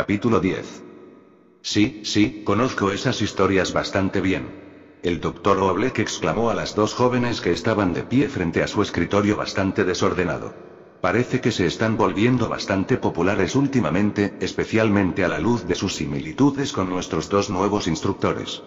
Capítulo 10. Sí, conozco esas historias bastante bien. El doctor Oblek exclamó a las dos jóvenes que estaban de pie frente a su escritorio bastante desordenado. Parece que se están volviendo bastante populares últimamente, especialmente a la luz de sus similitudes con nuestros dos nuevos instructores.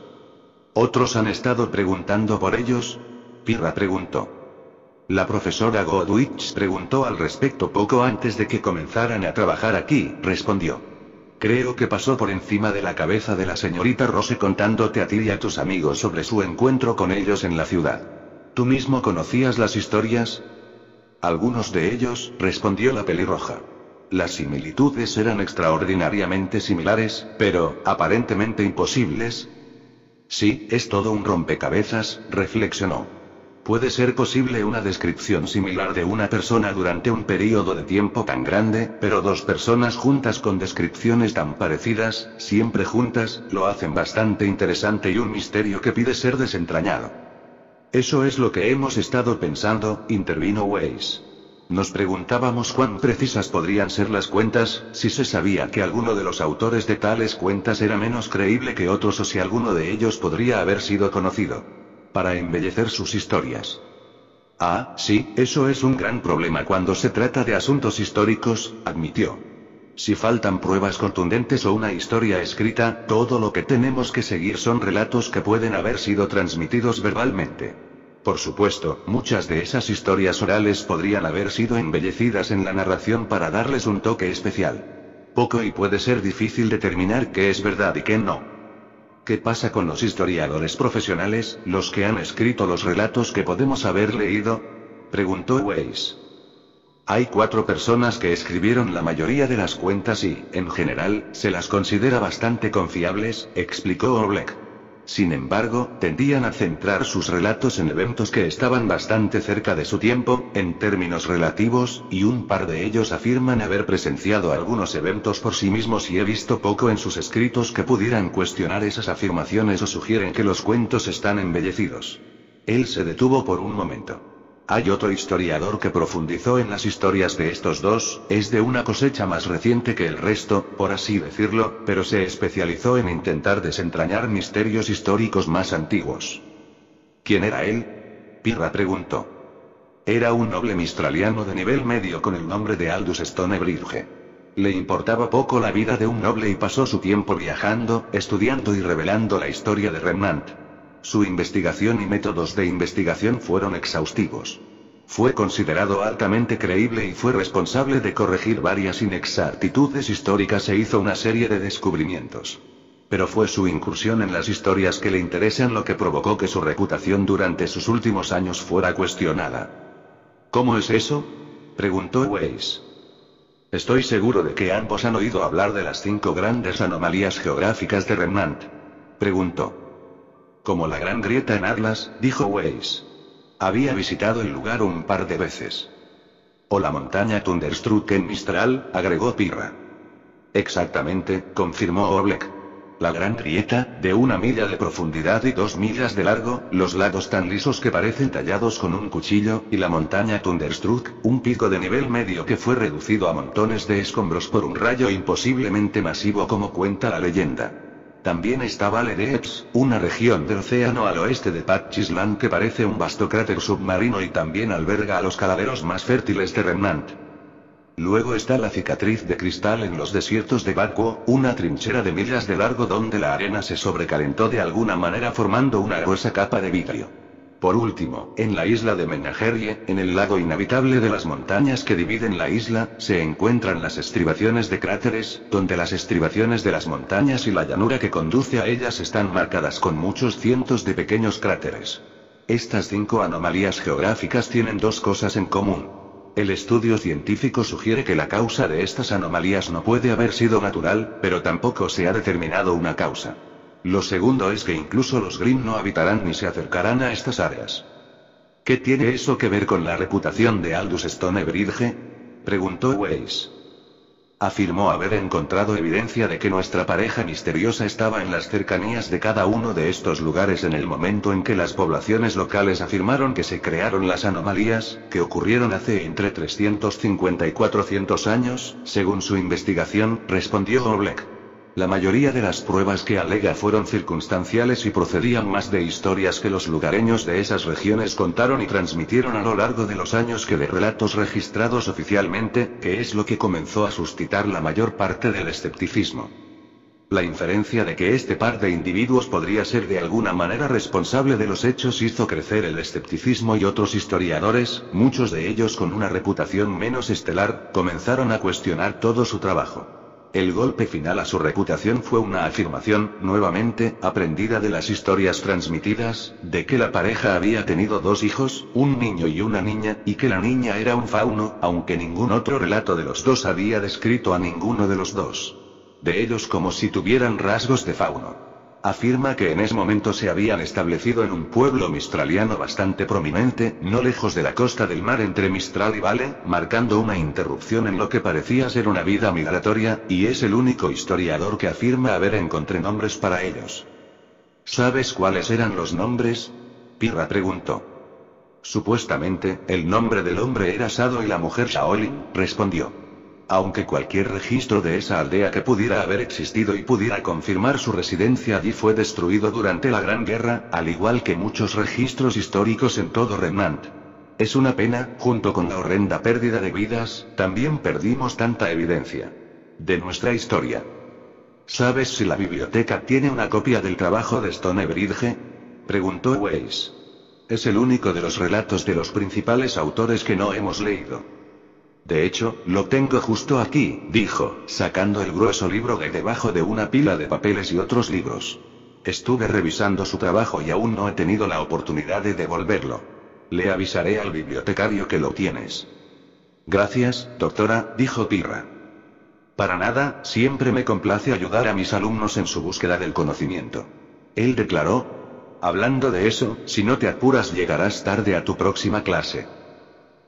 ¿Otros han estado preguntando por ellos? Pirra preguntó. La profesora Godwich preguntó al respecto poco antes de que comenzaran a trabajar aquí, respondió. Creo que pasó por encima de la cabeza de la señorita Rose contándote a ti y a tus amigos sobre su encuentro con ellos en la ciudad. ¿Tú mismo conocías las historias? Algunos de ellos, respondió la pelirroja. Las similitudes eran extraordinariamente similares, pero, aparentemente imposibles. Sí, es todo un rompecabezas, reflexionó. ¿Puede ser posible una descripción similar de una persona durante un período de tiempo tan grande, pero dos personas juntas con descripciones tan parecidas, siempre juntas, lo hacen bastante interesante y un misterio que pide ser desentrañado? Eso es lo que hemos estado pensando, intervino Weiss. Nos preguntábamos cuán precisas podrían ser las cuentas, si se sabía que alguno de los autores de tales cuentas era menos creíble que otros o si alguno de ellos podría haber sido conocido para embellecer sus historias. Ah, sí, eso es un gran problema cuando se trata de asuntos históricos, admitió. Si faltan pruebas contundentes o una historia escrita, todo lo que tenemos que seguir son relatos que pueden haber sido transmitidos verbalmente. Por supuesto, muchas de esas historias orales podrían haber sido embellecidas en la narración para darles un toque especial. Poco y puede ser difícil determinar qué es verdad y qué no. ¿Qué pasa con los historiadores profesionales, los que han escrito los relatos que podemos haber leído? Preguntó Weiss. Hay 4 personas que escribieron la mayoría de las cuentas y, en general, se las considera bastante confiables, explicó Oblek. Sin embargo, tendían a centrar sus relatos en eventos que estaban bastante cerca de su tiempo, en términos relativos, y un par de ellos afirman haber presenciado algunos eventos por sí mismos y he visto poco en sus escritos que pudieran cuestionar esas afirmaciones o sugieren que los cuentos están embellecidos. Él se detuvo por un momento. Hay otro historiador que profundizó en las historias de estos dos, es de una cosecha más reciente que el resto, por así decirlo, pero se especializó en intentar desentrañar misterios históricos más antiguos. ¿Quién era él? Pirra preguntó. Era un noble mistraliano de nivel medio con el nombre de Aldous Stonebridge. Le importaba poco la vida de un noble y pasó su tiempo viajando, estudiando y revelando la historia de Remnant. Su investigación y métodos de investigación fueron exhaustivos. Fue considerado altamente creíble y fue responsable de corregir varias inexactitudes históricas e hizo una serie de descubrimientos. Pero fue su incursión en las historias que le interesan lo que provocó que su reputación durante sus últimos años fuera cuestionada. ¿Cómo es eso? Preguntó Weiss. Estoy seguro de que ambos han oído hablar de las 5 grandes anomalías geográficas de Remnant. Preguntó. Como la Gran Grieta en Atlas, dijo Weiss. Había visitado el lugar un par de veces. O la montaña Thunderstruck en Mistral, agregó Pirra. Exactamente, confirmó Oblek. La Gran Grieta, de 1 milla de profundidad y 2 millas de largo, los lagos tan lisos que parecen tallados con un cuchillo, y la montaña Thunderstruck, un pico de nivel medio que fue reducido a montones de escombros por un rayo imposiblemente masivo como cuenta la leyenda. También está Vale d'Eps, una región del océano al oeste de Patch Island que parece un vasto cráter submarino y también alberga a los caladeros más fértiles de Remnant. Luego está la cicatriz de cristal en los desiertos de Vacuo, una trinchera de millas de largo donde la arena se sobrecalentó de alguna manera formando una gruesa capa de vidrio. Por último, en la isla de Menagerie, en el lago inhabitable de las montañas que dividen la isla, se encuentran las estribaciones de cráteres, donde las estribaciones de las montañas y la llanura que conduce a ellas están marcadas con muchos cientos de pequeños cráteres. Estas 5 anomalías geográficas tienen 2 cosas en común. El estudio científico sugiere que la causa de estas anomalías no puede haber sido natural, pero tampoco se ha determinado una causa. Lo segundo es que incluso los Grimm no habitarán ni se acercarán a estas áreas. ¿Qué tiene eso que ver con la reputación de Aldous Stonebridge? Preguntó Weiss. Afirmó haber encontrado evidencia de que nuestra pareja misteriosa estaba en las cercanías de cada uno de estos lugares en el momento en que las poblaciones locales afirmaron que se crearon las anomalías, que ocurrieron hace entre 350 y 400 años, según su investigación, respondió Oblek. La mayoría de las pruebas que alega fueron circunstanciales y procedían más de historias que los lugareños de esas regiones contaron y transmitieron a lo largo de los años que de relatos registrados oficialmente, que es lo que comenzó a suscitar la mayor parte del escepticismo. La inferencia de que este par de individuos podría ser de alguna manera responsable de los hechos hizo crecer el escepticismo y otros historiadores, muchos de ellos con una reputación menos estelar, comenzaron a cuestionar todo su trabajo. El golpe final a su reputación fue una afirmación, nuevamente, aprendida de las historias transmitidas, de que la pareja había tenido 2 hijos, un niño y una niña, y que la niña era un fauno, aunque ningún otro relato de los dos había descrito a ninguno de los dos de ellos como si tuvieran rasgos de fauno. Afirma que en ese momento se habían establecido en un pueblo mistraliano bastante prominente, no lejos de la costa del mar entre Mistral y Vale, marcando una interrupción en lo que parecía ser una vida migratoria, y es el único historiador que afirma haber encontrado nombres para ellos. ¿Sabes cuáles eran los nombres? Pirra preguntó. Supuestamente, el nombre del hombre era Sado y la mujer Shaolin, respondió. Aunque cualquier registro de esa aldea que pudiera haber existido y pudiera confirmar su residencia allí fue destruido durante la Gran Guerra, al igual que muchos registros históricos en todo Remnant. Es una pena, junto con la horrenda pérdida de vidas, también perdimos tanta evidencia de nuestra historia. ¿Sabes si la biblioteca tiene una copia del trabajo de Stonebridge? Preguntó Weiss. Es el único de los relatos de los principales autores que no hemos leído. De hecho, lo tengo justo aquí, dijo, sacando el grueso libro de debajo de una pila de papeles y otros libros. Estuve revisando su trabajo y aún no he tenido la oportunidad de devolverlo. Le avisaré al bibliotecario que lo tienes. Gracias, doctora, dijo Pirra. Para nada, siempre me complace ayudar a mis alumnos en su búsqueda del conocimiento. Él declaró. Hablando de eso, si no te apuras llegarás tarde a tu próxima clase.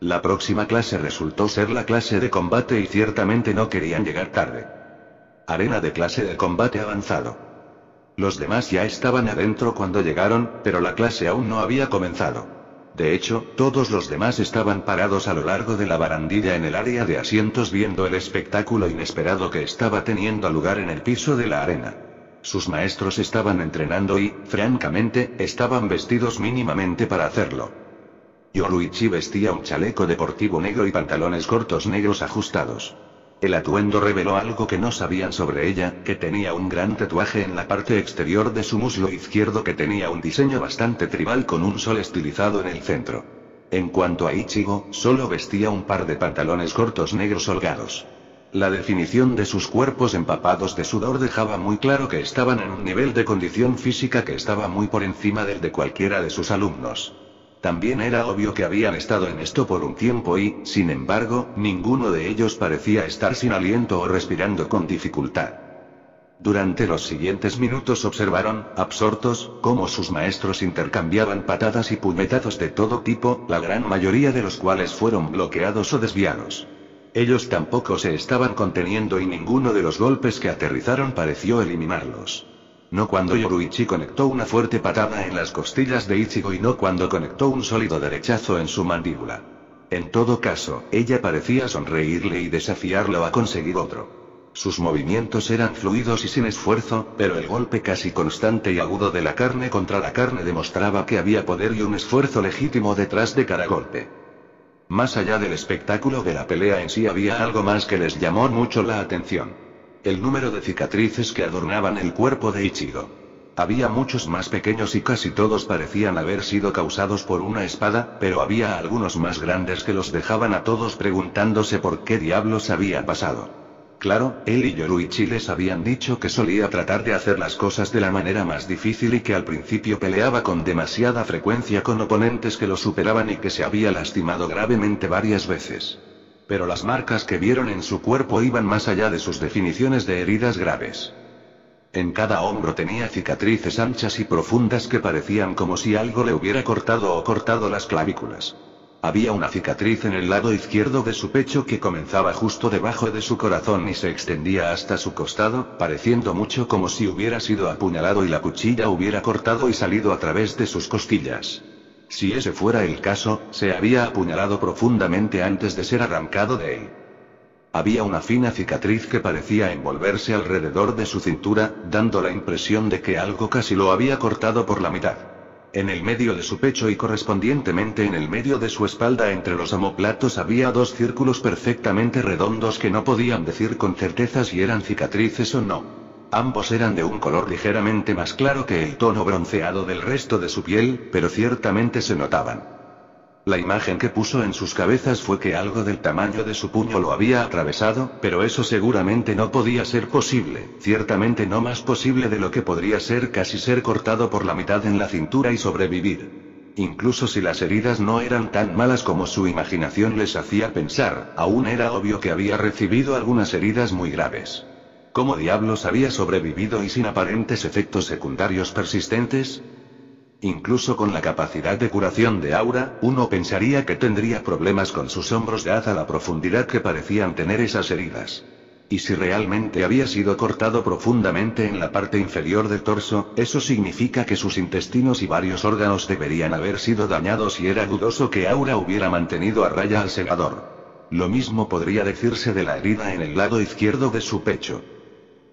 La próxima clase resultó ser la clase de combate y ciertamente no querían llegar tarde. Arena de clase de combate avanzado. Los demás ya estaban adentro cuando llegaron, pero la clase aún no había comenzado. De hecho, todos los demás estaban parados a lo largo de la barandilla en el área de asientos viendo el espectáculo inesperado que estaba teniendo lugar en el piso de la arena. Sus maestros estaban entrenando y, francamente, estaban vestidos mínimamente para hacerlo. Yoruichi vestía un chaleco deportivo negro y pantalones cortos negros ajustados. El atuendo reveló algo que no sabían sobre ella, que tenía un gran tatuaje en la parte exterior de su muslo izquierdo que tenía un diseño bastante tribal con un sol estilizado en el centro. En cuanto a Ichigo, solo vestía un par de pantalones cortos negros holgados. La definición de sus cuerpos empapados de sudor dejaba muy claro que estaban en un nivel de condición física que estaba muy por encima del de cualquiera de sus alumnos. También era obvio que habían estado en esto por un tiempo y, sin embargo, ninguno de ellos parecía estar sin aliento o respirando con dificultad. Durante los siguientes minutos observaron, absortos, cómo sus maestros intercambiaban patadas y puñetazos de todo tipo, la gran mayoría de los cuales fueron bloqueados o desviados. Ellos tampoco se estaban conteniendo y ninguno de los golpes que aterrizaron pareció eliminarlos. No cuando Yoruichi conectó una fuerte patada en las costillas de Ichigo y no cuando conectó un sólido derechazo en su mandíbula. En todo caso, ella parecía sonreírle y desafiarlo a conseguir otro. Sus movimientos eran fluidos y sin esfuerzo, pero el golpe casi constante y agudo de la carne contra la carne demostraba que había poder y un esfuerzo legítimo detrás de cada golpe. Más allá del espectáculo de la pelea en sí había algo más que les llamó mucho la atención. El número de cicatrices que adornaban el cuerpo de Ichigo. Había muchos más pequeños y casi todos parecían haber sido causados por una espada, pero había algunos más grandes que los dejaban a todos preguntándose por qué diablos había pasado. Claro, él y Yoruichi les habían dicho que solía tratar de hacer las cosas de la manera más difícil y que al principio peleaba con demasiada frecuencia con oponentes que lo superaban y que se había lastimado gravemente varias veces. Pero las marcas que vieron en su cuerpo iban más allá de sus definiciones de heridas graves. En cada hombro tenía cicatrices anchas y profundas que parecían como si algo le hubiera cortado o cortado las clavículas. Había una cicatriz en el lado izquierdo de su pecho que comenzaba justo debajo de su corazón y se extendía hasta su costado, pareciendo mucho como si hubiera sido apuñalado y la cuchilla hubiera cortado y salido a través de sus costillas. Si ese fuera el caso, se había apuñalado profundamente antes de ser arrancado de él. Había una fina cicatriz que parecía envolverse alrededor de su cintura, dando la impresión de que algo casi lo había cortado por la mitad. En el medio de su pecho y correspondientemente en el medio de su espalda entre los omóplatos había dos círculos perfectamente redondos que no podían decir con certeza si eran cicatrices o no. Ambos eran de un color ligeramente más claro que el tono bronceado del resto de su piel, pero ciertamente se notaban. La imagen que puso en sus cabezas fue que algo del tamaño de su puño lo había atravesado, pero eso seguramente no podía ser posible, ciertamente no más posible de lo que podría ser casi ser cortado por la mitad en la cintura y sobrevivir. Incluso si las heridas no eran tan malas como su imaginación les hacía pensar, aún era obvio que había recibido algunas heridas muy graves. ¿Cómo diablos había sobrevivido y sin aparentes efectos secundarios persistentes? Incluso con la capacidad de curación de Aura, uno pensaría que tendría problemas con sus hombros dada la profundidad que parecían tener esas heridas. Y si realmente había sido cortado profundamente en la parte inferior del torso, eso significa que sus intestinos y varios órganos deberían haber sido dañados y era dudoso que Aura hubiera mantenido a raya al segador. Lo mismo podría decirse de la herida en el lado izquierdo de su pecho.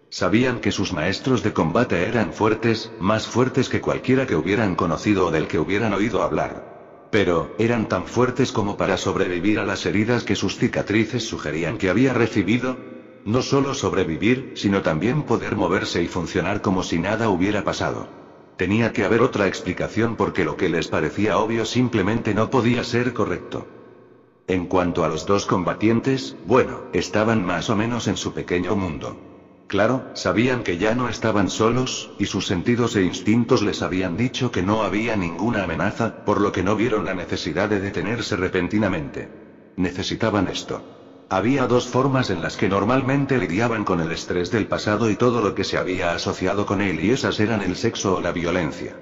Sabían que sus maestros de combate eran fuertes, más fuertes que cualquiera que hubieran conocido o del que hubieran oído hablar. Pero, ¿eran tan fuertes como para sobrevivir a las heridas que sus cicatrices sugerían que había recibido? No solo sobrevivir, sino también poder moverse y funcionar como si nada hubiera pasado. Tenía que haber otra explicación porque lo que les parecía obvio simplemente no podía ser correcto. En cuanto a los dos combatientes, bueno, estaban más o menos en su pequeño mundo. Claro, sabían que ya no estaban solos, y sus sentidos e instintos les habían dicho que no había ninguna amenaza, por lo que no vieron la necesidad de detenerse repentinamente. Necesitaban esto. Había dos formas en las que normalmente lidiaban con el estrés del pasado y todo lo que se había asociado con él, y esas eran el sexo o la violencia.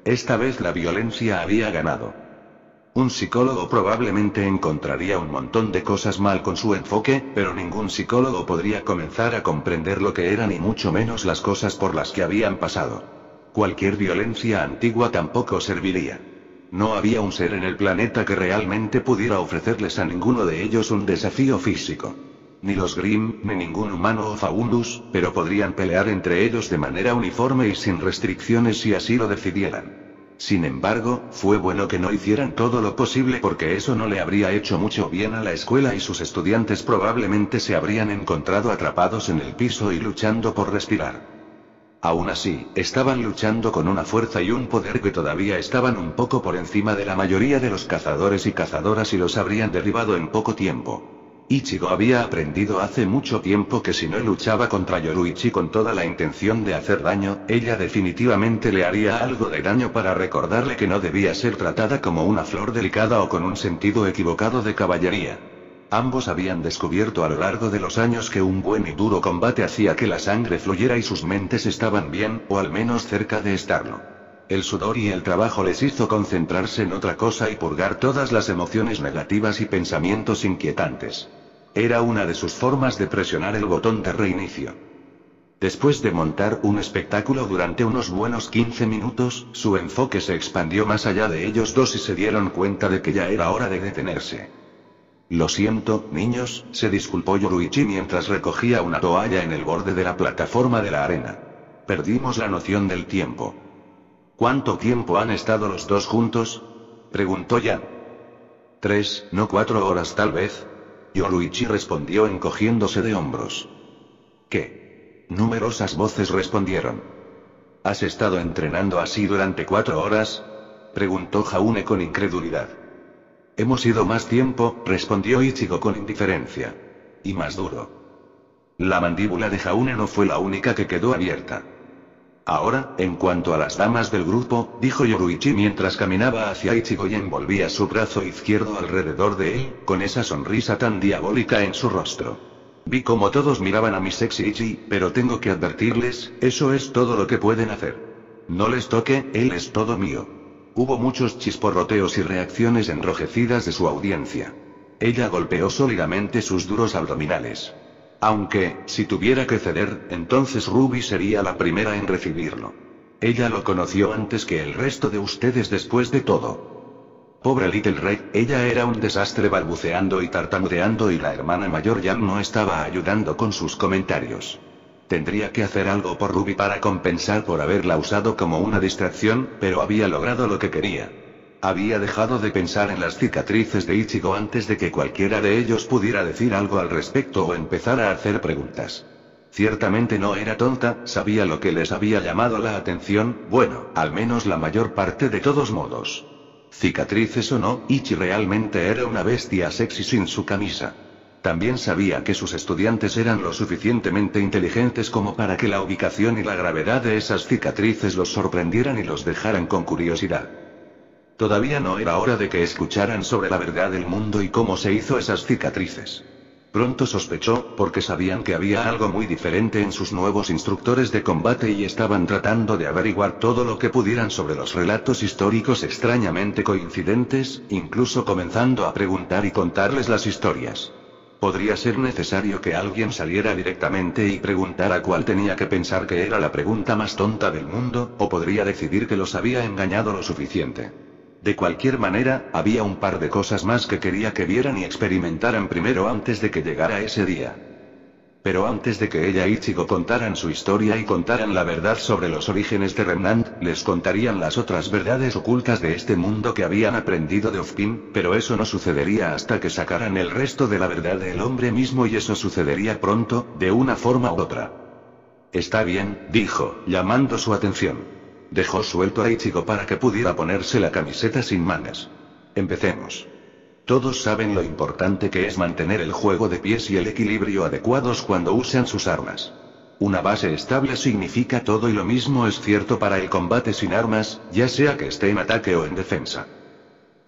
Esta vez la violencia había ganado. Un psicólogo probablemente encontraría un montón de cosas mal con su enfoque, pero ningún psicólogo podría comenzar a comprender lo que eran y mucho menos las cosas por las que habían pasado. Cualquier violencia antigua tampoco serviría. No había un ser en el planeta que realmente pudiera ofrecerles a ninguno de ellos un desafío físico. Ni los Grimm, ni ningún humano o Faunus, pero podrían pelear entre ellos de manera uniforme y sin restricciones si así lo decidieran. Sin embargo, fue bueno que no hicieran todo lo posible porque eso no le habría hecho mucho bien a la escuela y sus estudiantes probablemente se habrían encontrado atrapados en el piso y luchando por respirar. Aún así, estaban luchando con una fuerza y un poder que todavía estaban un poco por encima de la mayoría de los cazadores y cazadoras y los habrían derribado en poco tiempo. Ichigo había aprendido hace mucho tiempo que si no luchaba contra Yoruichi con toda la intención de hacer daño, ella definitivamente le haría algo de daño para recordarle que no debía ser tratada como una flor delicada o con un sentido equivocado de caballería. Ambos habían descubierto a lo largo de los años que un buen y duro combate hacía que la sangre fluyera y sus mentes estaban bien, o al menos cerca de estarlo. El sudor y el trabajo les hizo concentrarse en otra cosa y purgar todas las emociones negativas y pensamientos inquietantes. Era una de sus formas de presionar el botón de reinicio. Después de montar un espectáculo durante unos buenos 15 minutos, su enfoque se expandió más allá de ellos dos y se dieron cuenta de que ya era hora de detenerse. Lo siento, niños, se disculpó Yoruichi mientras recogía una toalla en el borde de la plataforma de la arena. Perdimos la noción del tiempo. ¿Cuánto tiempo han estado los dos juntos?, preguntó Yan. 3, no 4 horas tal vez. Yoruichi respondió encogiéndose de hombros. ¿Qué? Numerosas voces respondieron. ¿Has estado entrenando así durante 4 horas? Preguntó Jaune con incredulidad. Hemos ido más tiempo, respondió Ichigo con indiferencia. Y más duro. La mandíbula de Jaune no fue la única que quedó abierta. Ahora, en cuanto a las damas del grupo, dijo Yoruichi mientras caminaba hacia Ichigo y envolvía su brazo izquierdo alrededor de él, con esa sonrisa tan diabólica en su rostro. Vi cómo todos miraban a mi sexy Ichi, pero tengo que advertirles, eso es todo lo que pueden hacer. No les toque, él es todo mío. Hubo muchos chisporroteos y reacciones enrojecidas de su audiencia. Ella golpeó sólidamente sus duros abdominales. Aunque, si tuviera que ceder, entonces Ruby sería la primera en recibirlo. Ella lo conoció antes que el resto de ustedes después de todo. Pobre Little Red, ella era un desastre balbuceando y tartamudeando y la hermana mayor ya no estaba ayudando con sus comentarios. Tendría que hacer algo por Ruby para compensar por haberla usado como una distracción, pero había logrado lo que quería. Había dejado de pensar en las cicatrices de Ichigo antes de que cualquiera de ellos pudiera decir algo al respecto o empezar a hacer preguntas. Ciertamente no era tonta, sabía lo que les había llamado la atención, bueno, al menos la mayor parte de todos modos. Cicatrices o no, Ichi realmente era una bestia sexy sin su camisa. También sabía que sus estudiantes eran lo suficientemente inteligentes como para que la ubicación y la gravedad de esas cicatrices los sorprendieran y los dejaran con curiosidad. Todavía no era hora de que escucharan sobre la verdad del mundo y cómo se hizo esas cicatrices. Pronto sospechó, porque sabían que había algo muy diferente en sus nuevos instructores de combate y estaban tratando de averiguar todo lo que pudieran sobre los relatos históricos extrañamente coincidentes, incluso comenzando a preguntar y contarles las historias. Podría ser necesario que alguien saliera directamente y preguntara cuál tenía que pensar que era la pregunta más tonta del mundo, o podría decidir que los había engañado lo suficiente. De cualquier manera, había un par de cosas más que quería que vieran y experimentaran primero antes de que llegara ese día. Pero antes de que ella y Ichigo contaran su historia y contaran la verdad sobre los orígenes de Remnant, les contarían las otras verdades ocultas de este mundo que habían aprendido de Ozpin, pero eso no sucedería hasta que sacaran el resto de la verdad del hombre mismo y eso sucedería pronto, de una forma u otra. Está bien, dijo, llamando su atención. Dejó suelto a Ichigo para que pudiera ponerse la camiseta sin mangas. Empecemos. Todos saben lo importante que es mantener el juego de pies y el equilibrio adecuados cuando usan sus armas. Una base estable significa todo y lo mismo es cierto para el combate sin armas, ya sea que esté en ataque o en defensa.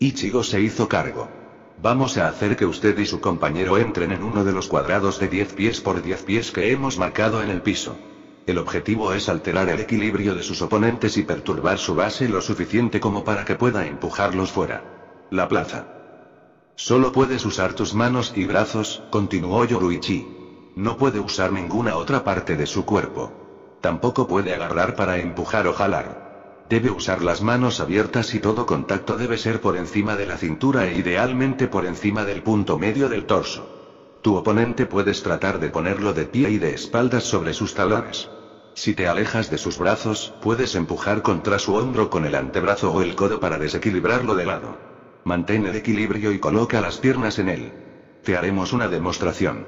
Ichigo se hizo cargo. Vamos a hacer que usted y su compañero entren en uno de los cuadrados de 10 pies por 10 pies que hemos marcado en el piso. El objetivo es alterar el equilibrio de sus oponentes y perturbar su base lo suficiente como para que pueda empujarlos fuera. La plaza. Solo puedes usar tus manos y brazos, continuó Yoruichi. No puede usar ninguna otra parte de su cuerpo. Tampoco puede agarrar para empujar o jalar. Debe usar las manos abiertas y todo contacto debe ser por encima de la cintura e idealmente por encima del punto medio del torso. Tu oponente puedes tratar de ponerlo de pie y de espaldas sobre sus talones. Si te alejas de sus brazos, puedes empujar contra su hombro con el antebrazo o el codo para desequilibrarlo de lado. Mantén el equilibrio y coloca las piernas en él. Te haremos una demostración.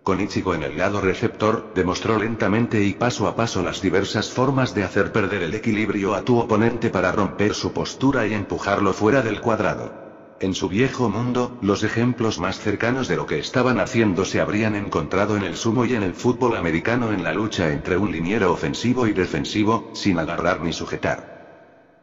Con Ichigo en el lado receptor, demostró lentamente y paso a paso las diversas formas de hacer perder el equilibrio a tu oponente para romper su postura y empujarlo fuera del cuadrado. En su viejo mundo, los ejemplos más cercanos de lo que estaban haciendo se habrían encontrado en el sumo y en el fútbol americano en la lucha entre un liniero ofensivo y defensivo, sin agarrar ni sujetar.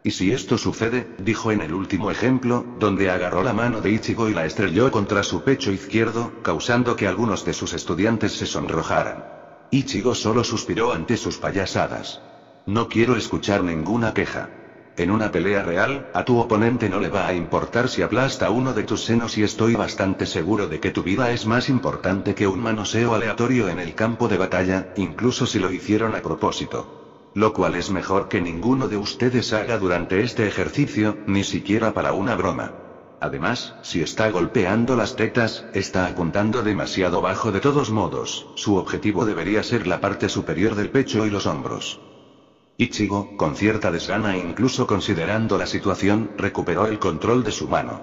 ¿Y si esto sucede?, dijo en el último ejemplo, donde agarró la mano de Ichigo y la estrelló contra su pecho izquierdo, causando que algunos de sus estudiantes se sonrojaran. Ichigo solo suspiró ante sus payasadas. No quiero escuchar ninguna queja. En una pelea real, a tu oponente no le va a importar si aplasta uno de tus senos y estoy bastante seguro de que tu vida es más importante que un manoseo aleatorio en el campo de batalla, incluso si lo hicieron a propósito. Lo cual es mejor que ninguno de ustedes haga durante este ejercicio, ni siquiera para una broma. Además, si está golpeando las tetas, está apuntando demasiado bajo de todos modos, su objetivo debería ser la parte superior del pecho y los hombros. Ichigo, con cierta desgana incluso considerando la situación, recuperó el control de su mano.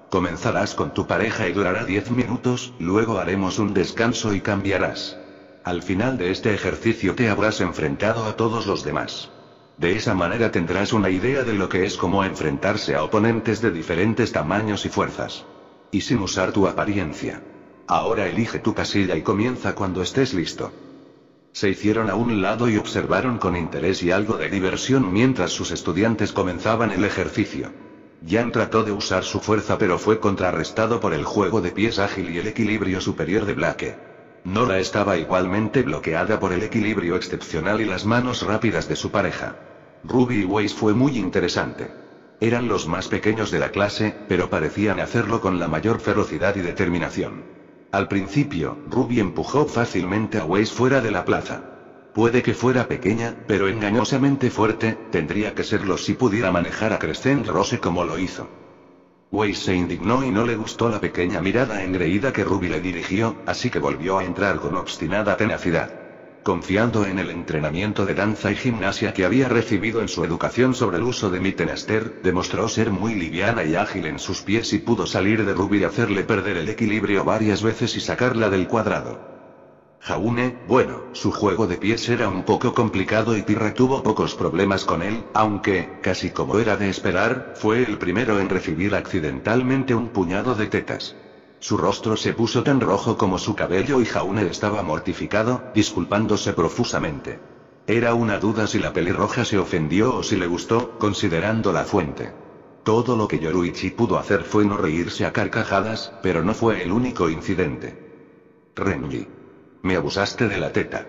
Comenzarás con tu pareja y durará 10 minutos, luego haremos un descanso y cambiarás. Al final de este ejercicio te habrás enfrentado a todos los demás. De esa manera tendrás una idea de lo que es como enfrentarse a oponentes de diferentes tamaños y fuerzas. Y sin usar tu apariencia. Ahora elige tu casilla y comienza cuando estés listo. Se hicieron a un lado y observaron con interés y algo de diversión mientras sus estudiantes comenzaban el ejercicio. Jan trató de usar su fuerza pero fue contrarrestado por el juego de pies ágil y el equilibrio superior de Blake. Nora estaba igualmente bloqueada por el equilibrio excepcional y las manos rápidas de su pareja. Ruby Weiss fue muy interesante. Eran los más pequeños de la clase, pero parecían hacerlo con la mayor ferocidad y determinación. Al principio, Ruby empujó fácilmente a Weiss fuera de la plaza. Puede que fuera pequeña, pero engañosamente fuerte, tendría que serlo si pudiera manejar a Crescent Rose como lo hizo. Weiss se indignó y no le gustó la pequeña mirada engreída que Ruby le dirigió, así que volvió a entrar con obstinada tenacidad. Confiando en el entrenamiento de danza y gimnasia que había recibido en su educación sobre el uso de Mittenster, demostró ser muy liviana y ágil en sus pies y pudo salir de Ruby y hacerle perder el equilibrio varias veces y sacarla del cuadrado. Jaune, bueno, su juego de pies era un poco complicado y Pirra tuvo pocos problemas con él, aunque, casi como era de esperar, fue el primero en recibir accidentalmente un puñado de tetas. Su rostro se puso tan rojo como su cabello y Jaune estaba mortificado, disculpándose profusamente. Era una duda si la pelirroja se ofendió o si le gustó, considerando la fuente. Todo lo que Yoruichi pudo hacer fue no reírse a carcajadas, pero no fue el único incidente. Renji. Me abusaste de la teta.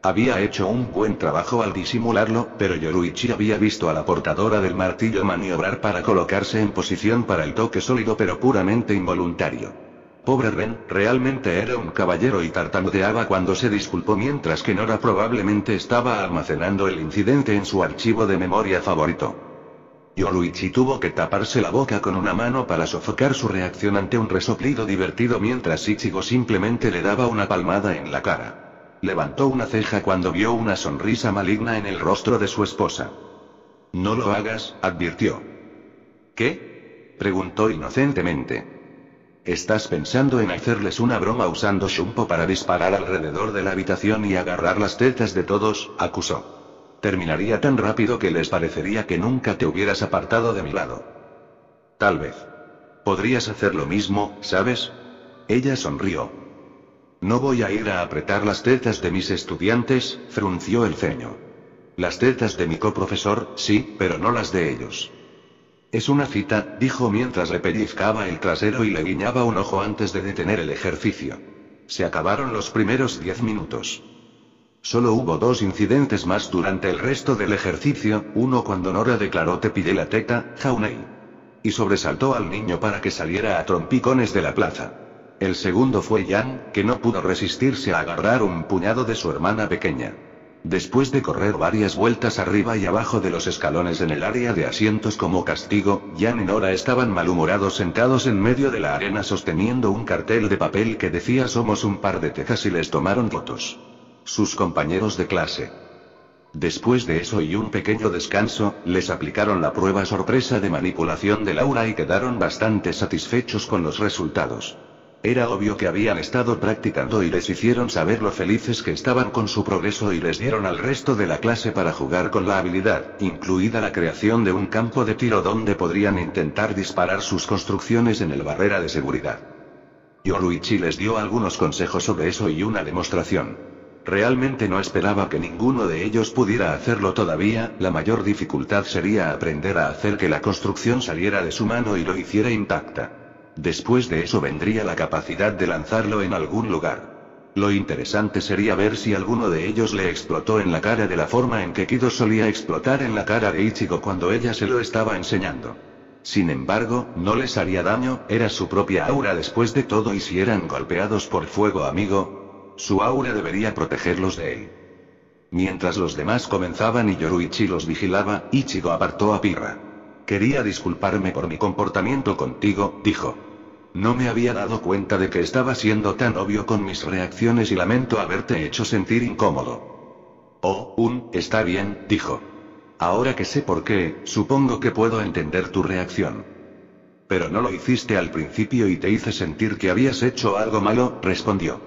Había hecho un buen trabajo al disimularlo, pero Yoruichi había visto a la portadora del martillo maniobrar para colocarse en posición para el toque sólido pero puramente involuntario. Pobre Ren, realmente era un caballero y tartamudeaba cuando se disculpó mientras que Nora probablemente estaba almacenando el incidente en su archivo de memoria favorito. Yoruichi tuvo que taparse la boca con una mano para sofocar su reacción ante un resoplido divertido mientras Ichigo simplemente le daba una palmada en la cara. Levantó una ceja cuando vio una sonrisa maligna en el rostro de su esposa. No lo hagas, advirtió. ¿Qué? Preguntó inocentemente. Estás pensando en hacerles una broma usando Shumpo para disparar alrededor de la habitación y agarrar las tetas de todos, acusó. Terminaría tan rápido que les parecería que nunca te hubieras apartado de mi lado. Tal vez. Podrías hacer lo mismo, ¿sabes? Ella sonrió. No voy a ir a apretar las tetas de mis estudiantes, frunció el ceño. Las tetas de mi coprofesor, sí, pero no las de ellos. Es una cita, dijo mientras le pellizcaba el trasero y le guiñaba un ojo antes de detener el ejercicio. Se acabaron los primeros 10 minutos. Solo hubo 2 incidentes más durante el resto del ejercicio, uno cuando Nora declaró te pillé la teta, Jaunei. Y sobresaltó al niño para que saliera a trompicones de la plaza. El segundo fue Yang, que no pudo resistirse a agarrar un puñado de su hermana pequeña. Después de correr varias vueltas arriba y abajo de los escalones en el área de asientos como castigo, Yang y Nora estaban malhumorados sentados en medio de la arena sosteniendo un cartel de papel que decía somos un par de tejas y les tomaron fotos. Sus compañeros de clase. Después de eso y un pequeño descanso, les aplicaron la prueba sorpresa de manipulación del aura y quedaron bastante satisfechos con los resultados. Era obvio que habían estado practicando y les hicieron saber lo felices que estaban con su progreso y les dieron al resto de la clase para jugar con la habilidad, incluida la creación de un campo de tiro donde podrían intentar disparar sus construcciones en el barrera de seguridad. Yoruichi les dio algunos consejos sobre eso y una demostración. Realmente no esperaba que ninguno de ellos pudiera hacerlo todavía, la mayor dificultad sería aprender a hacer que la construcción saliera de su mano y lo hiciera intacta. Después de eso vendría la capacidad de lanzarlo en algún lugar. Lo interesante sería ver si alguno de ellos le explotó en la cara de la forma en que Kido solía explotar en la cara de Ichigo cuando ella se lo estaba enseñando. Sin embargo, no les haría daño, era su propia aura después de todo y si eran golpeados por fuego amigo, su aura debería protegerlos de él. Mientras los demás comenzaban y Yoruichi los vigilaba, Ichigo apartó a Pirra. Quería disculparme por mi comportamiento contigo, dijo. No me había dado cuenta de que estaba siendo tan obvio con mis reacciones y lamento haberte hecho sentir incómodo. Está bien, dijo. Ahora que sé por qué, supongo que puedo entender tu reacción. Pero no lo hiciste al principio y te hice sentir que habías hecho algo malo, respondió.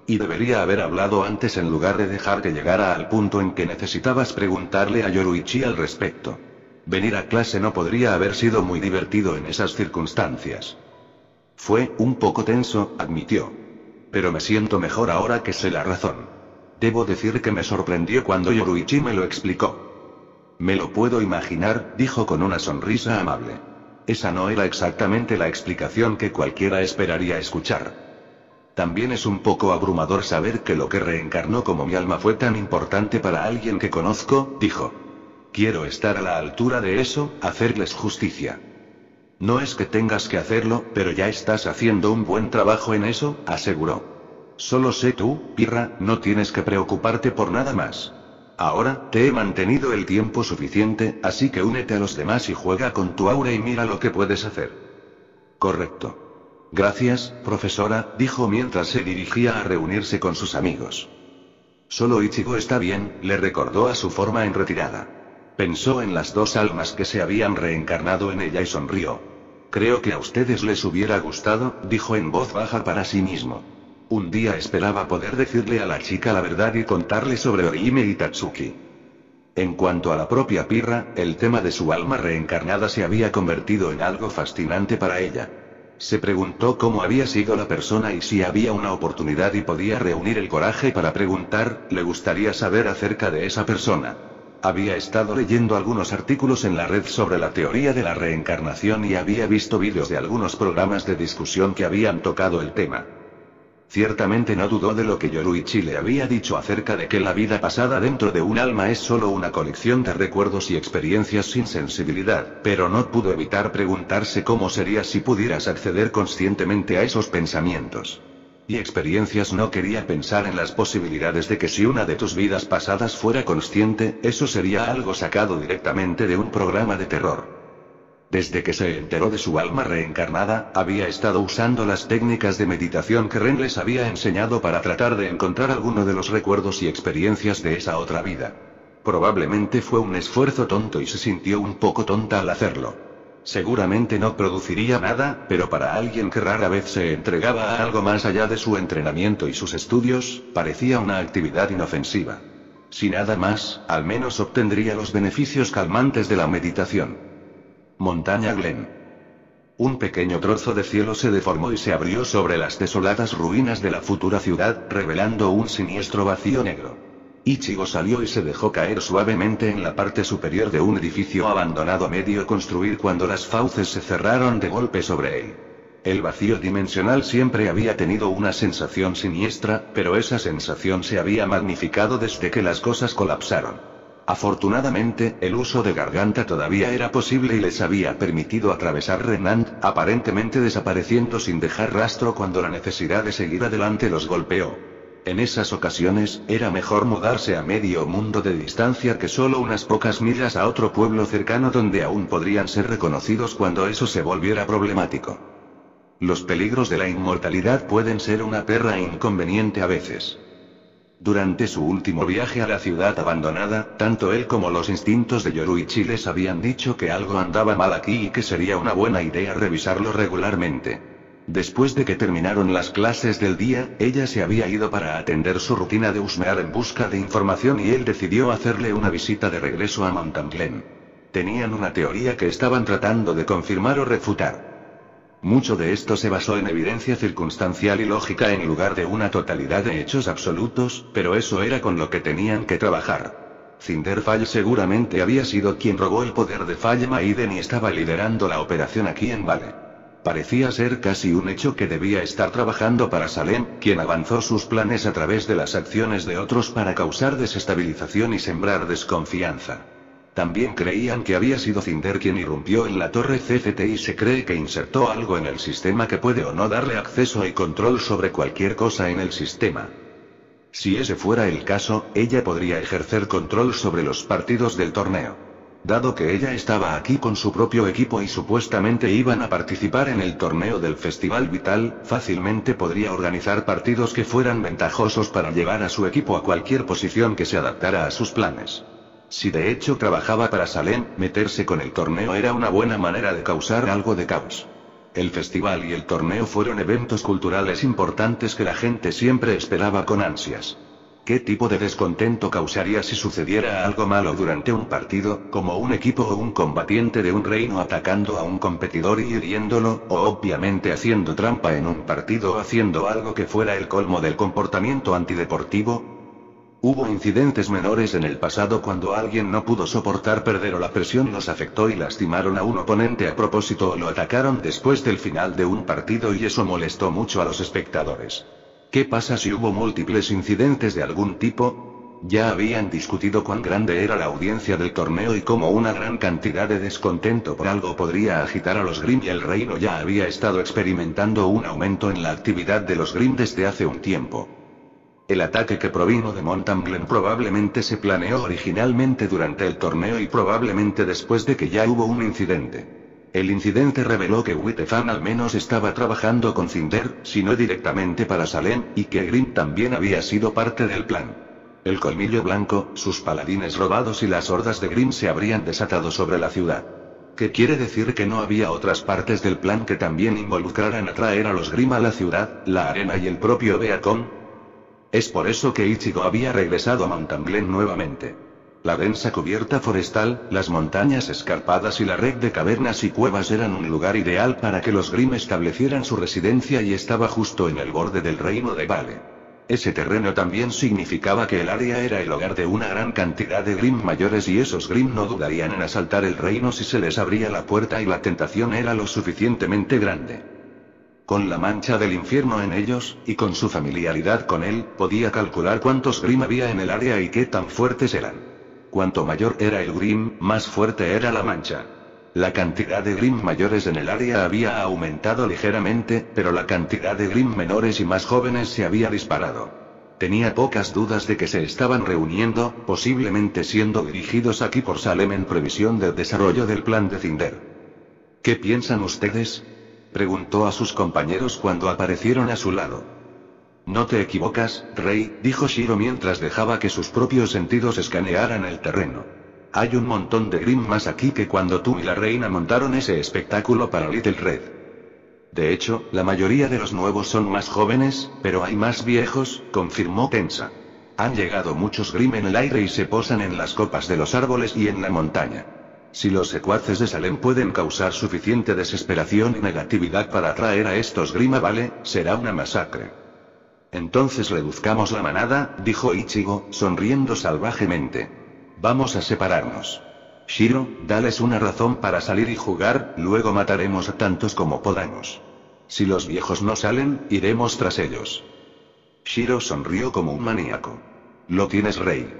Y debería haber hablado antes en lugar de dejar que llegara al punto en que necesitabas preguntarle a Yoruichi al respecto. Venir a clase no podría haber sido muy divertido en esas circunstancias. Fue un poco tenso, admitió. Pero me siento mejor ahora que sé la razón. Debo decir que me sorprendió cuando Yoruichi me lo explicó. Me lo puedo imaginar, dijo con una sonrisa amable. Esa no era exactamente la explicación que cualquiera esperaría escuchar. También es un poco abrumador saber que lo que reencarnó como mi alma fue tan importante para alguien que conozco, dijo. Quiero estar a la altura de eso, hacerles justicia. No es que tengas que hacerlo, pero ya estás haciendo un buen trabajo en eso, aseguró. Solo sé tú, Pirra, no tienes que preocuparte por nada más. Ahora, te he mantenido el tiempo suficiente, así que únete a los demás y juega con tu aura y mira lo que puedes hacer. Correcto. Gracias, profesora, dijo mientras se dirigía a reunirse con sus amigos. Solo Ichigo está bien, le recordó a su forma en retirada. Pensó en las dos almas que se habían reencarnado en ella y sonrió. Creo que a ustedes les hubiera gustado, dijo en voz baja para sí mismo. Un día esperaba poder decirle a la chica la verdad y contarle sobre Orihime y Tatsuki. En cuanto a la propia Pirra, el tema de su alma reencarnada se había convertido en algo fascinante para ella. Se preguntó cómo había sido la persona y si había una oportunidad y podía reunir el coraje para preguntar, le gustaría saber acerca de esa persona. Había estado leyendo algunos artículos en la red sobre la teoría de la reencarnación y había visto vídeos de algunos programas de discusión que habían tocado el tema. Ciertamente no dudó de lo que Yoruichi le había dicho acerca de que la vida pasada dentro de un alma es solo una colección de recuerdos y experiencias sin sensibilidad, pero no pudo evitar preguntarse cómo sería si pudieras acceder conscientemente a esos pensamientos. Y experiencias. No quería pensar en las posibilidades de que si una de tus vidas pasadas fuera consciente, eso sería algo sacado directamente de un programa de terror. Desde que se enteró de su alma reencarnada, había estado usando las técnicas de meditación que Ren les había enseñado para tratar de encontrar alguno de los recuerdos y experiencias de esa otra vida. Probablemente fue un esfuerzo tonto y se sintió un poco tonta al hacerlo. Seguramente no produciría nada, pero para alguien que rara vez se entregaba a algo más allá de su entrenamiento y sus estudios, parecía una actividad inofensiva. Si nada más, al menos obtendría los beneficios calmantes de la meditación. Montaña Glen. Un pequeño trozo de cielo se deformó y se abrió sobre las desoladas ruinas de la futura ciudad, revelando un siniestro vacío negro. Ichigo salió y se dejó caer suavemente en la parte superior de un edificio abandonado a medio construir cuando las fauces se cerraron de golpe sobre él. El vacío dimensional siempre había tenido una sensación siniestra, pero esa sensación se había magnificado desde que las cosas colapsaron. Afortunadamente, el uso de garganta todavía era posible y les había permitido atravesar Renand, aparentemente desapareciendo sin dejar rastro cuando la necesidad de seguir adelante los golpeó. En esas ocasiones, era mejor mudarse a medio mundo de distancia que solo unas pocas millas a otro pueblo cercano donde aún podrían ser reconocidos cuando eso se volviera problemático. Los peligros de la inmortalidad pueden ser una perra inconveniente a veces. Durante su último viaje a la ciudad abandonada, tanto él como los instintos de Yoruichi les habían dicho que algo andaba mal aquí y que sería una buena idea revisarlo regularmente. Después de que terminaron las clases del día, ella se había ido para atender su rutina de husmear en busca de información y él decidió hacerle una visita de regreso a Mountain Glen. Tenían una teoría que estaban tratando de confirmar o refutar. Mucho de esto se basó en evidencia circunstancial y lógica en lugar de una totalidad de hechos absolutos, pero eso era con lo que tenían que trabajar. Cinder Fall seguramente había sido quien robó el poder de Fall Maiden y estaba liderando la operación aquí en Vale. Parecía ser casi un hecho que debía estar trabajando para Salem, quien avanzó sus planes a través de las acciones de otros para causar desestabilización y sembrar desconfianza. También creían que había sido Cinder quien irrumpió en la torre CFT y se cree que insertó algo en el sistema que puede o no darle acceso y control sobre cualquier cosa en el sistema. Si ese fuera el caso, ella podría ejercer control sobre los partidos del torneo. Dado que ella estaba aquí con su propio equipo y supuestamente iban a participar en el torneo del Festival Vital, fácilmente podría organizar partidos que fueran ventajosos para llevar a su equipo a cualquier posición que se adaptara a sus planes. Si de hecho trabajaba para Salem, meterse con el torneo era una buena manera de causar algo de caos. El festival y el torneo fueron eventos culturales importantes que la gente siempre esperaba con ansias. ¿Qué tipo de descontento causaría si sucediera algo malo durante un partido, como un equipo o un combatiente de un reino atacando a un competidor y hiriéndolo, o obviamente haciendo trampa en un partido o haciendo algo que fuera el colmo del comportamiento antideportivo? Hubo incidentes menores en el pasado cuando alguien no pudo soportar perder o la presión los afectó y lastimaron a un oponente a propósito o lo atacaron después del final de un partido y eso molestó mucho a los espectadores. ¿Qué pasa si hubo múltiples incidentes de algún tipo? Ya habían discutido cuán grande era la audiencia del torneo y cómo una gran cantidad de descontento por algo podría agitar a los Grimm, y el reino ya había estado experimentando un aumento en la actividad de los Grimm desde hace un tiempo. El ataque que provino de Mountain Glen probablemente se planeó originalmente durante el torneo y probablemente después de que ya hubo un incidente. El incidente reveló que Whitefang al menos estaba trabajando con Cinder, si no directamente para Salem, y que Grimm también había sido parte del plan. El Colmillo Blanco, sus paladines robados y las hordas de Grimm se habrían desatado sobre la ciudad. ¿Qué quiere decir que no había otras partes del plan que también involucraran atraer a los Grimm a la ciudad, la arena y el propio Beacon? Es por eso que Ichigo había regresado a Mountain Glen nuevamente. La densa cubierta forestal, las montañas escarpadas y la red de cavernas y cuevas eran un lugar ideal para que los Grimm establecieran su residencia y estaba justo en el borde del reino de Vale. Ese terreno también significaba que el área era el hogar de una gran cantidad de Grimm mayores y esos Grimm no dudarían en asaltar el reino si se les abría la puerta y la tentación era lo suficientemente grande. Con la mancha del infierno en ellos, y con su familiaridad con él, podía calcular cuántos Grimm había en el área y qué tan fuertes eran. Cuanto mayor era el Grimm, más fuerte era la mancha. La cantidad de Grimm mayores en el área había aumentado ligeramente, pero la cantidad de Grimm menores y más jóvenes se había disparado. Tenía pocas dudas de que se estaban reuniendo, posiblemente siendo dirigidos aquí por Salem en previsión del desarrollo del plan de Cinder. ¿Qué piensan ustedes?, preguntó a sus compañeros cuando aparecieron a su lado. No te equivocas, Rey, dijo Shiro mientras dejaba que sus propios sentidos escanearan el terreno. Hay un montón de Grimm más aquí que cuando tú y la reina montaron ese espectáculo para Little Red. De hecho, la mayoría de los nuevos son más jóvenes, pero hay más viejos, confirmó Tensa. Han llegado muchos Grimm en el aire y se posan en las copas de los árboles y en la montaña. Si los secuaces de Salem pueden causar suficiente desesperación y negatividad para atraer a estos Grimm a Vale, será una masacre. Entonces reduzcamos la manada, dijo Ichigo, sonriendo salvajemente. Vamos a separarnos. Shiro, dales una razón para salir y jugar, luego mataremos a tantos como podamos. Si los viejos no salen, iremos tras ellos. Shiro sonrió como un maníaco. Lo tienes, Rey.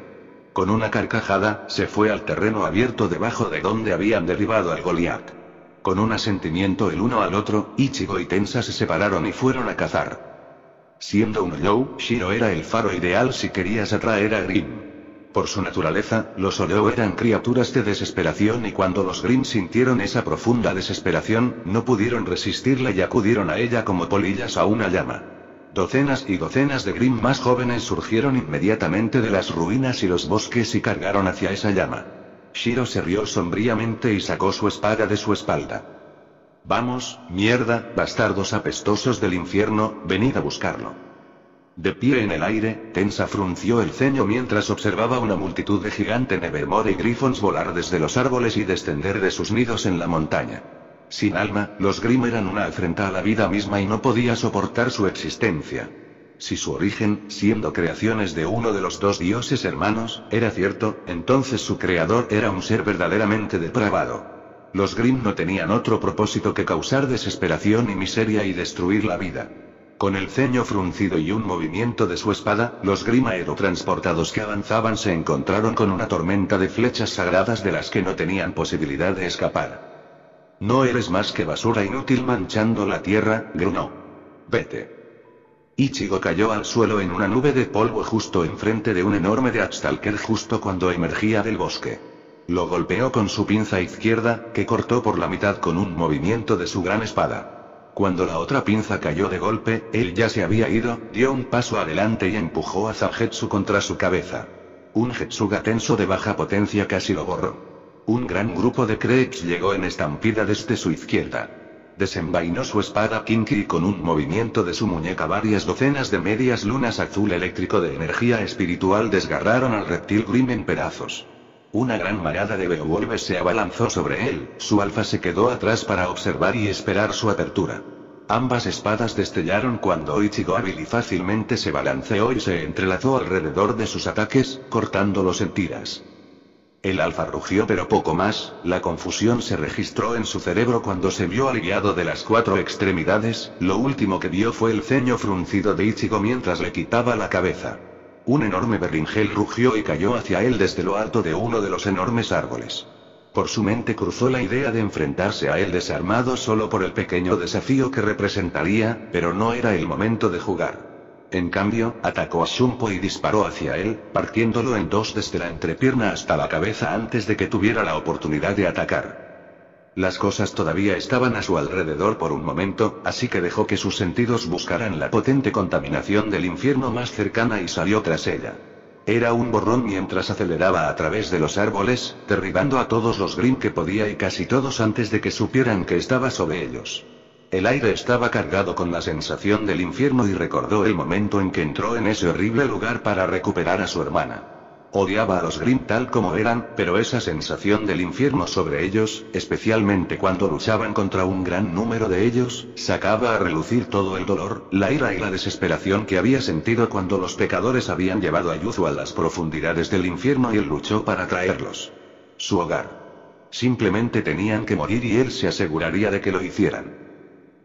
Con una carcajada, se fue al terreno abierto debajo de donde habían derribado al Goliath. Con un asentimiento el uno al otro, Ichigo y Tensa se separaron y fueron a cazar. Siendo un Oyou, Shiro era el faro ideal si querías atraer a Grimm. Por su naturaleza, los Oyou eran criaturas de desesperación y cuando los Grimm sintieron esa profunda desesperación, no pudieron resistirla y acudieron a ella como polillas a una llama. Docenas y docenas de Grimm más jóvenes surgieron inmediatamente de las ruinas y los bosques y cargaron hacia esa llama. Shiro se rió sombríamente y sacó su espada de su espalda. Vamos, mierda, bastardos apestosos del infierno, venid a buscarlo. De pie en el aire, Tensa frunció el ceño mientras observaba una multitud de gigante Nevermore y Griffons volar desde los árboles y descender de sus nidos en la montaña. Sin alma, los Grimm eran una afrenta a la vida misma y no podía soportar su existencia. Si su origen, siendo creaciones de uno de los dos dioses hermanos, era cierto, entonces su creador era un ser verdaderamente depravado. Los Grimm no tenían otro propósito que causar desesperación y miseria y destruir la vida. Con el ceño fruncido y un movimiento de su espada, los Grimm aerotransportados que avanzaban se encontraron con una tormenta de flechas sagradas de las que no tenían posibilidad de escapar. No eres más que basura inútil manchando la tierra, gruñó. Vete. Ichigo cayó al suelo en una nube de polvo justo enfrente de un enorme Deathstalker justo cuando emergía del bosque. Lo golpeó con su pinza izquierda, que cortó por la mitad con un movimiento de su gran espada. Cuando la otra pinza cayó de golpe, él ya se había ido, dio un paso adelante y empujó a Zangetsu contra su cabeza. Un Getsuga tenso de baja potencia casi lo borró. Un gran grupo de Kreeks llegó en estampida desde su izquierda. Desenvainó su espada Kinky y con un movimiento de su muñeca varias docenas de medias lunas azul eléctrico de energía espiritual desgarraron al reptil Grimm en pedazos. Una gran manada de Beowulfes se abalanzó sobre él, su alfa se quedó atrás para observar y esperar su apertura. Ambas espadas destellaron cuando Ichigo hábil y fácilmente se balanceó y se entrelazó alrededor de sus ataques, cortándolos en tiras. El alfa rugió pero poco más, la confusión se registró en su cerebro cuando se vio aliviado de las cuatro extremidades, lo último que vio fue el ceño fruncido de Ichigo mientras le quitaba la cabeza. Un enorme beringel rugió y cayó hacia él desde lo alto de uno de los enormes árboles. Por su mente cruzó la idea de enfrentarse a él desarmado solo por el pequeño desafío que representaría, pero no era el momento de jugar. En cambio, atacó a Shunpo y disparó hacia él, partiéndolo en dos desde la entrepierna hasta la cabeza antes de que tuviera la oportunidad de atacar. Las cosas todavía estaban a su alrededor por un momento, así que dejó que sus sentidos buscaran la potente contaminación del infierno más cercana y salió tras ella. Era un borrón mientras aceleraba a través de los árboles, derribando a todos los Grimm que podía y casi todos antes de que supieran que estaba sobre ellos. El aire estaba cargado con la sensación del infierno y recordó el momento en que entró en ese horrible lugar para recuperar a su hermana. Odiaba a los Grimm tal como eran, pero esa sensación del infierno sobre ellos, especialmente cuando luchaban contra un gran número de ellos, sacaba a relucir todo el dolor, la ira y la desesperación que había sentido cuando los pecadores habían llevado a Yuzu a las profundidades del infierno y él luchó para traerlos. Su hogar. Simplemente tenían que morir y él se aseguraría de que lo hicieran.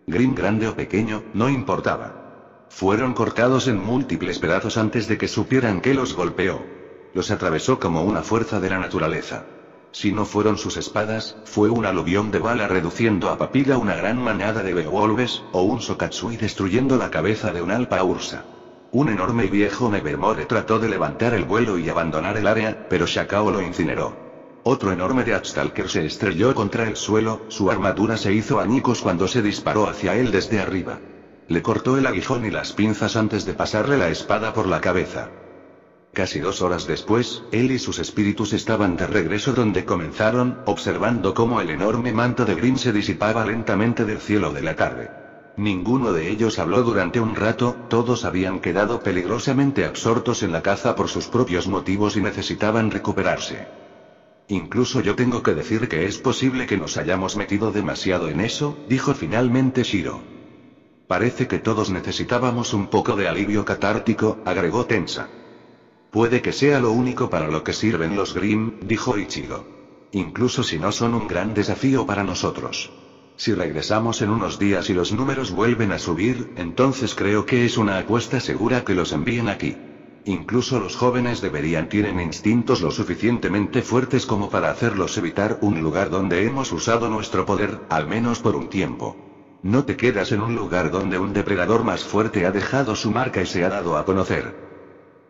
Grimm grande o pequeño, no importaba. Fueron cortados en múltiples pedazos antes de que supieran que los golpeó. Los atravesó como una fuerza de la naturaleza. Si no fueron sus espadas, fue un aluvión de bala reduciendo a papilla una gran manada de Beowulfes, o un Sokatsui destruyendo la cabeza de un Alpa Ursa. Un enorme y viejo Nevermore trató de levantar el vuelo y abandonar el área, pero Shakao lo incineró. Otro enorme Deathstalker se estrelló contra el suelo, su armadura se hizo añicos cuando se disparó hacia él desde arriba. Le cortó el aguijón y las pinzas antes de pasarle la espada por la cabeza. Casi 2 horas después, él y sus espíritus estaban de regreso donde comenzaron, observando cómo el enorme manto de Grimm se disipaba lentamente del cielo de la tarde. Ninguno de ellos habló durante un rato, todos habían quedado peligrosamente absortos en la caza por sus propios motivos y necesitaban recuperarse. Incluso yo tengo que decir que es posible que nos hayamos metido demasiado en eso, dijo finalmente Shiro. Parece que todos necesitábamos un poco de alivio catártico, agregó Tensa. Puede que sea lo único para lo que sirven los Grimm, dijo Ichigo. Incluso si no son un gran desafío para nosotros. Si regresamos en unos días y los números vuelven a subir, entonces creo que es una apuesta segura que los envíen aquí. Incluso los jóvenes tienen instintos lo suficientemente fuertes como para hacerlos evitar un lugar donde hemos usado nuestro poder, al menos por un tiempo. No te quedas en un lugar donde un depredador más fuerte ha dejado su marca y se ha dado a conocer.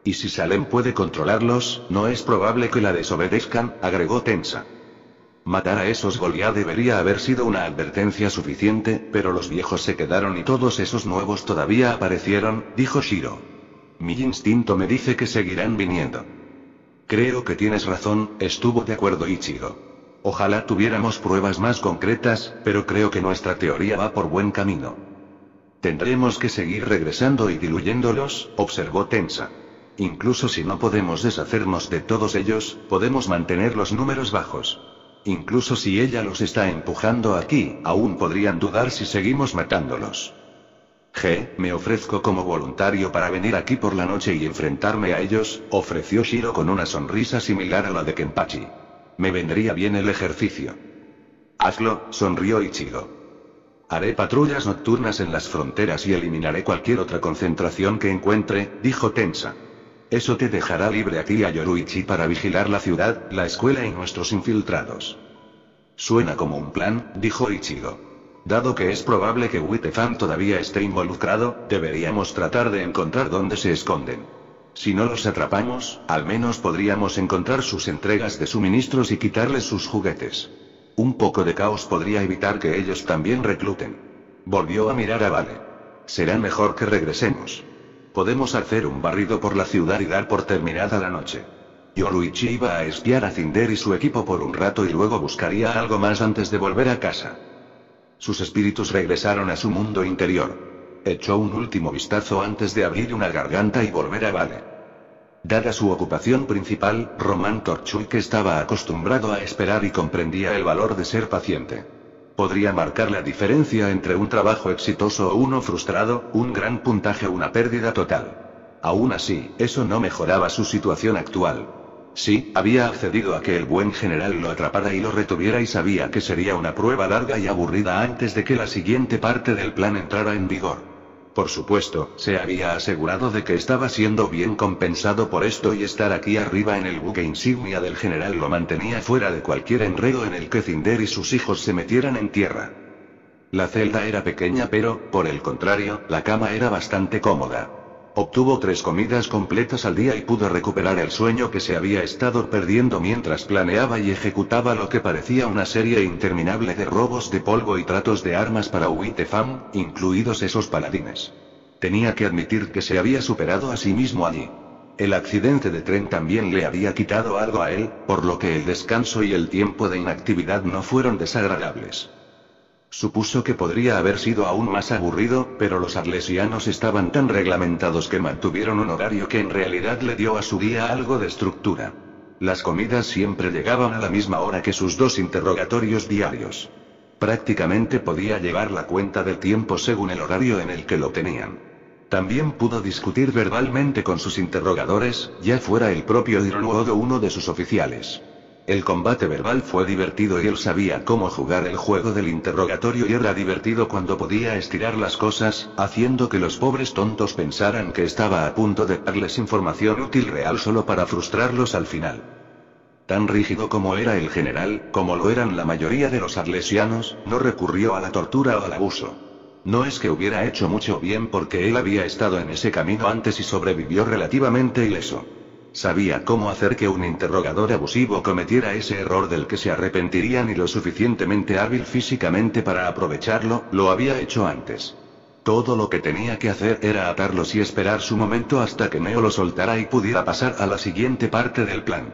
Y si Salem puede controlarlos, no es probable que la desobedezcan, agregó Tensa. Matar a esos Goliath debería haber sido una advertencia suficiente, pero los viejos se quedaron y todos esos nuevos todavía aparecieron, dijo Shiro. Mi instinto me dice que seguirán viniendo. Creo que tienes razón, estuvo de acuerdo Ichigo. Ojalá tuviéramos pruebas más concretas, pero creo que nuestra teoría va por buen camino. Tendremos que seguir regresando y diluyéndolos, observó Tensa. Incluso si no podemos deshacernos de todos ellos, podemos mantener los números bajos. Incluso si ella los está empujando aquí, aún podrían dudar si seguimos matándolos. Me ofrezco como voluntario para venir aquí por la noche y enfrentarme a ellos, ofreció Shiro con una sonrisa similar a la de Kenpachi. Me vendría bien el ejercicio. Hazlo, sonrió Ichigo. Haré patrullas nocturnas en las fronteras y eliminaré cualquier otra concentración que encuentre, dijo Tensa. Eso te dejará libre a ti y a Yoruichi para vigilar la ciudad, la escuela y nuestros infiltrados. Suena como un plan, dijo Ichigo. Dado que es probable que Witefan todavía esté involucrado, deberíamos tratar de encontrar dónde se esconden. Si no los atrapamos, al menos podríamos encontrar sus entregas de suministros y quitarles sus juguetes. Un poco de caos podría evitar que ellos también recluten. Volvió a mirar a Vale. Será mejor que regresemos. Podemos hacer un barrido por la ciudad y dar por terminada la noche. Yoruichi iba a espiar a Cinder y su equipo por un rato y luego buscaría algo más antes de volver a casa. Sus espíritus regresaron a su mundo interior. Echó un último vistazo antes de abrir una garganta y volver a Vale. Dada su ocupación principal, Roman Torchuk estaba acostumbrado a esperar y comprendía el valor de ser paciente. Podría marcar la diferencia entre un trabajo exitoso o uno frustrado, un gran puntaje o una pérdida total. Aún así, eso no mejoraba su situación actual. Sí, había accedido a que el buen general lo atrapara y lo retuviera y sabía que sería una prueba larga y aburrida antes de que la siguiente parte del plan entrara en vigor. Por supuesto, se había asegurado de que estaba siendo bien compensado por esto y estar aquí arriba en el buque insignia del general lo mantenía fuera de cualquier enredo en el que Cinder y sus hijos se metieran en tierra. La celda era pequeña pero, por el contrario, la cama era bastante cómoda. Obtuvo 3 comidas completas al día y pudo recuperar el sueño que se había estado perdiendo mientras planeaba y ejecutaba lo que parecía una serie interminable de robos de polvo y tratos de armas para Uitefam, incluidos esos paladines. Tenía que admitir que se había superado a sí mismo allí. El accidente de tren también le había quitado algo a él, por lo que el descanso y el tiempo de inactividad no fueron desagradables. Supuso que podría haber sido aún más aburrido, pero los arlesianos estaban tan reglamentados que mantuvieron un horario que en realidad le dio a su día algo de estructura. Las comidas siempre llegaban a la misma hora que sus 2 interrogatorios diarios. Prácticamente podía llevar la cuenta del tiempo según el horario en el que lo tenían. También pudo discutir verbalmente con sus interrogadores, ya fuera el propio Ironwood o uno de sus oficiales. El combate verbal fue divertido y él sabía cómo jugar el juego del interrogatorio y era divertido cuando podía estirar las cosas, haciendo que los pobres tontos pensaran que estaba a punto de darles información útil real solo para frustrarlos al final. Tan rígido como era el general, como lo eran la mayoría de los arlesianos, no recurrió a la tortura o al abuso. No es que hubiera hecho mucho bien porque él había estado en ese camino antes y sobrevivió relativamente ileso. Sabía cómo hacer que un interrogador abusivo cometiera ese error del que se arrepentirían y lo suficientemente hábil físicamente para aprovecharlo, lo había hecho antes. Todo lo que tenía que hacer era atarlos y esperar su momento hasta que Neo lo soltara y pudiera pasar a la siguiente parte del plan.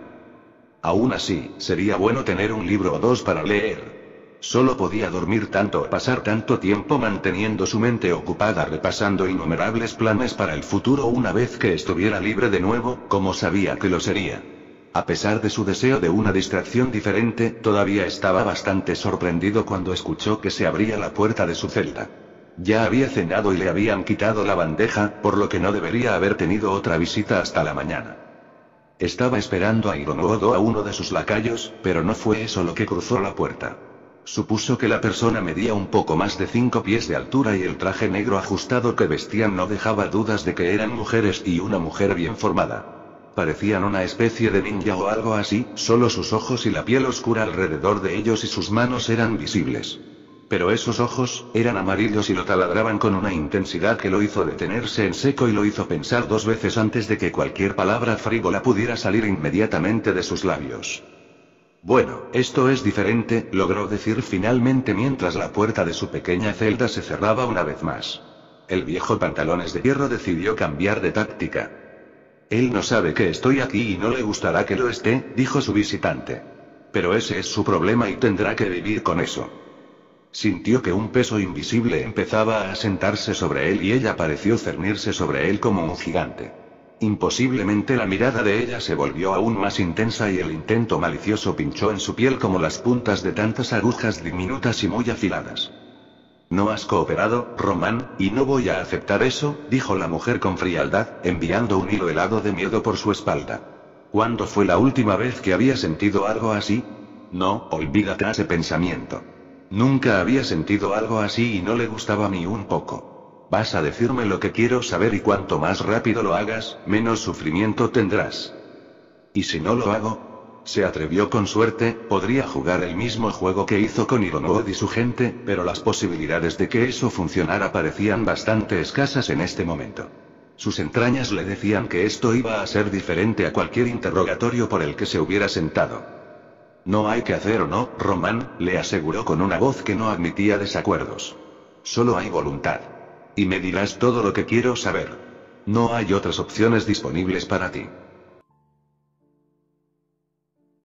Aún así, sería bueno tener un libro o 2 para leer. Solo podía dormir tanto o pasar tanto tiempo manteniendo su mente ocupada repasando innumerables planes para el futuro una vez que estuviera libre de nuevo, como sabía que lo sería. A pesar de su deseo de una distracción diferente, todavía estaba bastante sorprendido cuando escuchó que se abría la puerta de su celda. Ya había cenado y le habían quitado la bandeja, por lo que no debería haber tenido otra visita hasta la mañana. Estaba esperando a Ironwood o a uno de sus lacayos, pero no fue eso lo que cruzó la puerta. Supuso que la persona medía un poco más de 5 pies de altura y el traje negro ajustado que vestían no dejaba dudas de que eran mujeres y una mujer bien formada. Parecían una especie de ninja o algo así, solo sus ojos y la piel oscura alrededor de ellos y sus manos eran visibles. Pero esos ojos, eran amarillos y lo taladraban con una intensidad que lo hizo detenerse en seco y lo hizo pensar 2 veces antes de que cualquier palabra frívola pudiera salir inmediatamente de sus labios. Bueno, esto es diferente, logró decir finalmente mientras la puerta de su pequeña celda se cerraba una vez más. El viejo pantalones de hierro decidió cambiar de táctica. Él no sabe que estoy aquí y no le gustará que lo esté, dijo su visitante. Pero ese es su problema y tendrá que vivir con eso. Sintió que un peso invisible empezaba a asentarse sobre él y ella pareció cernirse sobre él como un gigante. Imposiblemente la mirada de ella se volvió aún más intensa y el intento malicioso pinchó en su piel como las puntas de tantas agujas diminutas y muy afiladas. No has cooperado, Román, y no voy a aceptar eso, dijo la mujer con frialdad, enviando un hilo helado de miedo por su espalda. ¿Cuándo fue la última vez que había sentido algo así? No, olvídate ese pensamiento. Nunca había sentido algo así y no le gustaba ni un poco. Vas a decirme lo que quiero saber y cuanto más rápido lo hagas, menos sufrimiento tendrás. ¿Y si no lo hago? Se atrevió con suerte, podría jugar el mismo juego que hizo con Ironwood y su gente, pero las posibilidades de que eso funcionara parecían bastante escasas en este momento. Sus entrañas le decían que esto iba a ser diferente a cualquier interrogatorio por el que se hubiera sentado. No hay que hacer o no, Román, le aseguró con una voz que no admitía desacuerdos. Solo hay voluntad. Y me dirás todo lo que quiero saber. No hay otras opciones disponibles para ti.